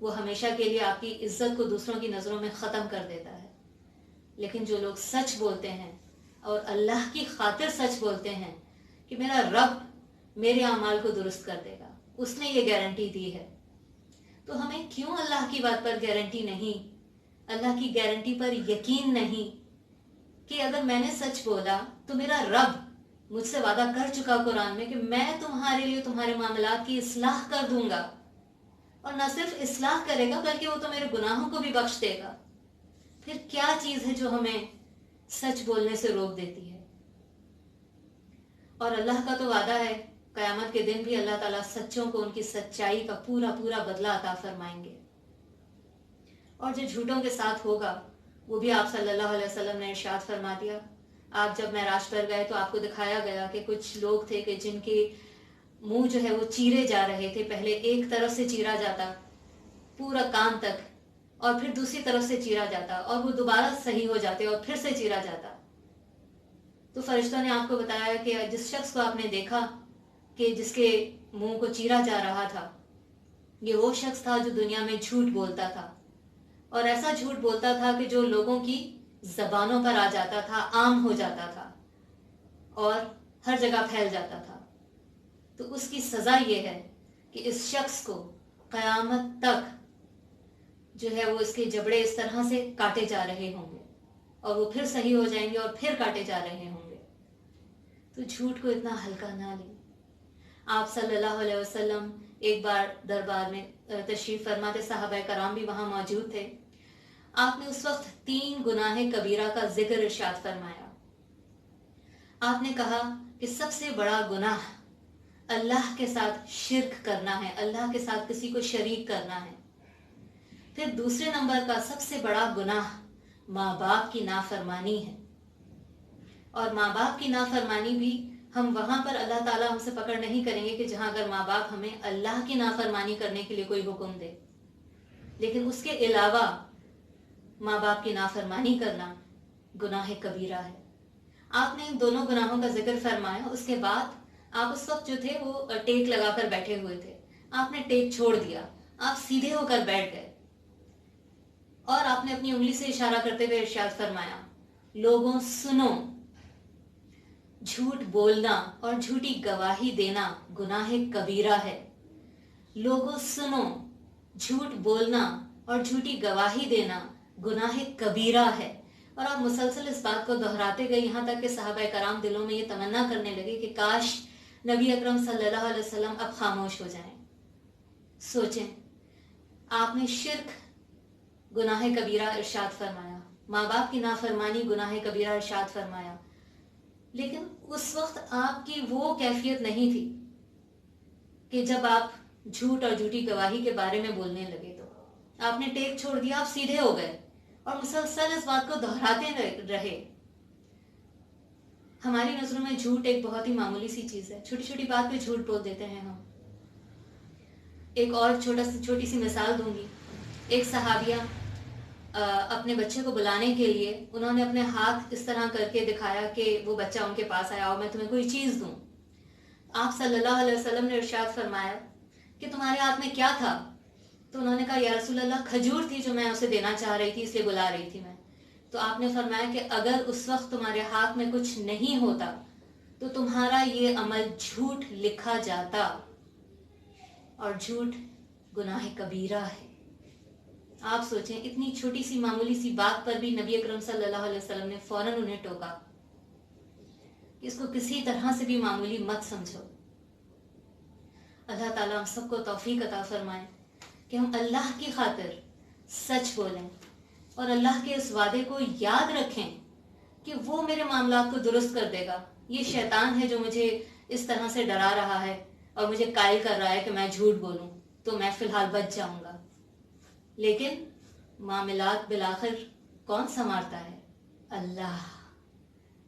وہ ہمیشہ کے لیے آپ کی عزت کو دوسروں کی نظروں میں ختم کر دیتا ہے. لیکن جو لوگ سچ بولتے ہیں اور اللہ کی خاطر سچ بولتے ہیں کہ میرا رب میرے اعمال کو درست کر دے گا، اس نے یہ گارنٹی دی ہے، تو ہمیں کیوں اللہ کی بات پر گارنٹی نہیں، اللہ کی گارنٹی پر یقین نہیں کہ اگر میں نے سچ بولا تو میرا رب مجھ سے وعدہ کر چکا قرآن میں کہ میں تمہارے لیے تمہارے معاملات کی اصلاح کر دوں گا، اور نہ صرف اصلاح کرے گا بلکہ وہ تو میرے گناہوں کو بھی بخش دے گا. پھر کیا چیز ہے جو ہمیں سچ بولنے سے روک دیتی ہے؟ اور اللہ کا تو وعدہ ہے قیامت کے دن بھی اللہ تعالیٰ سچوں کو ان کی سچائی کا پورا پورا بدلہ عطا فرمائیں گے. اور جو جھوٹوں کے ساتھ ہوگا وہ بھی آپ صلی اللہ علیہ وسلم نے ارشاد فرما دیا. آپ جب معراج پر گئے تو آپ کو دکھایا گیا کہ کچھ لوگ تھے کہ جن کے منہ جو ہے وہ چیرے جا رہے تھے. پہلے ایک طرف سے چیرا جاتا پورا کان تک، اور پھر دوسری طرف سے چیرا جاتا، اور وہ دوبارہ صحیح ہو جاتے اور پھر سے چیرا جاتا. تو فرشتوں نے آپ کو بتایا کہ جس شخص کو آپ نے دیکھا کہ جس کے منہ کو چیرا جا رہا تھا، یہ وہ شخص تھا جو دنیا میں جھوٹ بولتا تھا، اور ایسا جھوٹ بولتا تھا کہ جو لوگوں کی زبانوں پر آ جاتا تھا، عام ہو جاتا تھا اور ہر جگہ پھیل جاتا تھا. تو اس کی سزا یہ ہے کہ اس شخص کو قیامت تک جو ہے وہ اس کے جبڑے اس طرح سے کاٹے جا رہے ہوں گے، اور وہ پھر صحیح ہو جائیں گے اور پھر کاٹے جا رہے ہوں گے. تو جھوٹ کو اتنا ہلکا نہ لیں. آپ صلی اللہ علیہ وسلم ایک بار دربار میں تشریف فرما تھے، صحابہ کرام بھی وہاں موجود تھے. آپ نے اس وقت 3 گناہ کبیرہ کا ذکر ارشاد فرمایا. آپ نے کہا کہ سب سے بڑا گناہ اللہ کے ساتھ شرک کرنا ہے، اللہ کے ساتھ کسی کو شریک کرنا ہے. پھر دوسرے نمبر کا سب سے بڑا گناہ ماں باپ کی نافرمانی ہے. اور ماں باپ کی نافرمانی بھی ہم وہاں پر اللہ تعالیٰ ہم سے پکڑ نہیں کریں گے کہ جہاں اگر ماں باپ ہمیں اللہ کی نافرمانی کرنے کے لیے کوئی حکم دے، لیکن اس کے علاوہ ماں باپ کی نافرمانی کرنا گناہ کبیرہ ہے. آپ نے ان دونوں گناہوں کا ذکر فرمایا. اس کے بعد آپ اس وقت جو تھے وہ ٹیک لگا کر بیٹھے ہوئے تھے. آپ نے ٹیک چھوڑ دیا، آپ سیدھے ہو کر بیٹھ گئے، اور آپ نے اپنی انگلی سے اشارہ کرتے ہوئے ارشاد فرمایا، لوگوں سنو، جھوٹ بولنا اور جھوٹی گواہی دینا گناہ کبیرہ ہے. لوگوں سنو، جھوٹ بولنا اور جھوٹی گواہی دینا گناہ کبیرہ ہے. اور آپ مسلسل اس بات کو دہراتے گئے یہاں تک کہ صحابہ کرام دلوں میں یہ تمنا کرنے لگے کہ کاش نبی اکرم صلی اللہ علیہ وسلم اب خاموش ہو جائیں. سوچیں، آپ نے شرک گناہ کبیرہ ارشاد فرمایا، ماں باپ کی نافرمانی گناہ کبیرہ ارشاد فرمایا، لیکن اس وقت آپ کی وہ کیفیت نہیں تھی کہ جب آپ جھوٹ اور جھوٹی گواہی کے بارے میں بولنے لگے تو آپ نے ٹیک چھوڑ دیا، آپ سیدھے ہو گئے اور مسلسل اس بات کو دہراتے رہے. ہماری نظروں میں جھوٹ ایک بہت ہی معمولی سی چیز ہے، چھوٹی چھوٹی بات پہ جھوٹ بول دیتے ہیں ہم. ایک اور چھوٹی سی مثال دوں گی. ایک صحابیہ اپنے بچے کو بلانے کے لیے انہوں نے اپنے ہاتھ اس طرح کر کے دکھایا کہ وہ بچہ ان کے پاس آیا اور میں تمہیں کوئی چیز دوں. آپ صلی اللہ علیہ وسلم نے ارشاد فرمایا کہ تمہارے ہاتھ میں کیا تھا؟ تو انہوں نے کہا یا رسول اللہ کھجور تھی جو میں اسے دینا چاہ رہی تھی، اس لیے بلا رہی تھی میں. تو آپ نے فرمایا کہ اگر اس وقت تمہارے ہاتھ میں کچھ نہیں ہوتا تو تمہارا یہ عمل جھوٹ لکھا جاتا، اور جھوٹ گناہ کبیرہ ہے. آپ سوچیں، اتنی چھوٹی سی معمولی سی بات پر بھی نبی اکرم صلی اللہ علیہ وسلم نے فوراً انہیں ٹوکا کہ اس کو کسی طرح سے بھی معمولی مت سمجھو. اللہ تعالیٰ ہم سب کو توفیق عطا فرمائے کہ ہم اللہ کی خاطر سچ بولیں اور اللہ کے اس وعدے کو یاد رکھیں کہ وہ میرے معاملات کو درست کر دے گا. یہ شیطان ہے جو مجھے اس طرح سے ڈرا رہا ہے اور مجھے قائل کر رہا ہے کہ میں جھوٹ بولوں تو میں فی الحال بچ جاؤں گا، لیکن معاملات بالآخر کون سنوارتا ہے؟ اللہ.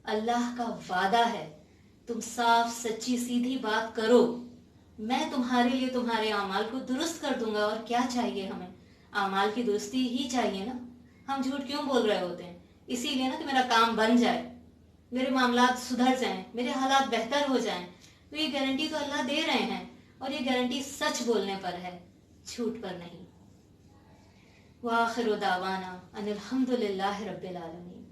اللہ کا وعدہ ہے تم صاف سچی سیدھی بات کرو، میں تمہارے لیے تمہارے اعمال کو درست کر دوں گا. اور کیا چاہیے ہمیں؟ اعمال کی درستی ہی چاہیے نا. ہم جھوٹ کیوں بول رہے ہوتے ہیں؟ اسی لیے نا کہ میرا کام بن جائے، میرے معاملات سدھر جائیں، میرے حالات بہتر ہو جائیں. تو یہ گارنٹی تو اللہ دے رہے ہیں، اور یہ گارنٹی سچ بولنے پر ہے، جھوٹ پر نہیں. وآخر دعوانا ان الحمد للہ رب العالمین.